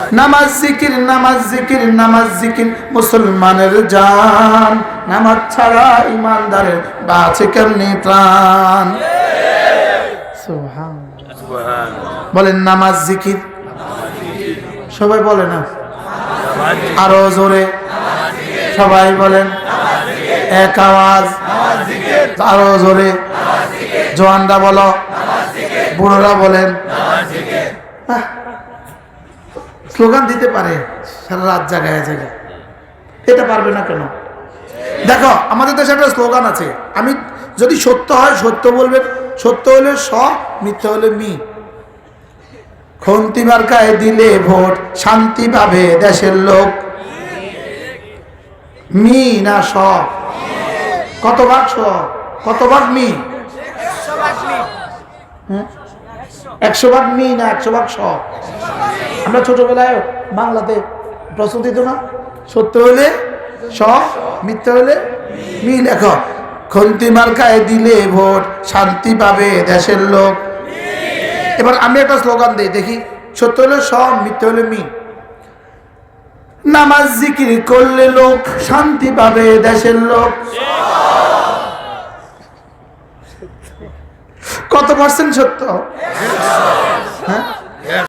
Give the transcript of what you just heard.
নামাজ জিকির, নামাজ জিকির, নামাজ জিকির মুসলমানের জান। নামাজ ছাড়া ইমানদারের বাঁচে কেমনি প্রাণ। সুবহানাল্লাহ। বলেন নামাজ জিকির। সবাই বলে না, আরো জোরে সবাই বলেন, এক আওয়াজ, আরো জোরে। জওয়ানরা বলো, বুড়োরা বলেন। স্লোগান দিতে পারে সারা রাত জায়গায় জায়গায়, এটা পারবে না কেন? দেখো আমাদের দেশে একটা স্লোগান আছে, আমি যদি সত্য হয় সত্য বলবেন, সত্য হলে স, মিথ্যা হলে মি। খন্তি মার্কায় দিলে ভোট শান্তি পাবে দেশের লোক। মি না স? কত ভাগ স, কত ভাগ মি? 100 ভাগ মি না 100 ভাগ স? আমরা ছোটবেলায় বাংলাতে প্রশ্ন দিত না, সত্য হলে স, মিথ্যা হলে মি। লেখো, খন্তি মার্কায় দিলে ভোট শান্তি পাবে দেশের লোক। এবার আমি একটা স্লোগান দিই, দেখি সত্য হলে স, মিথ্যা হলে মি। নামাজ জিকির করলে লোক শান্তি পাবে দেশের লোক। কত পার্সেন্ট সত্য? হ্যাঁ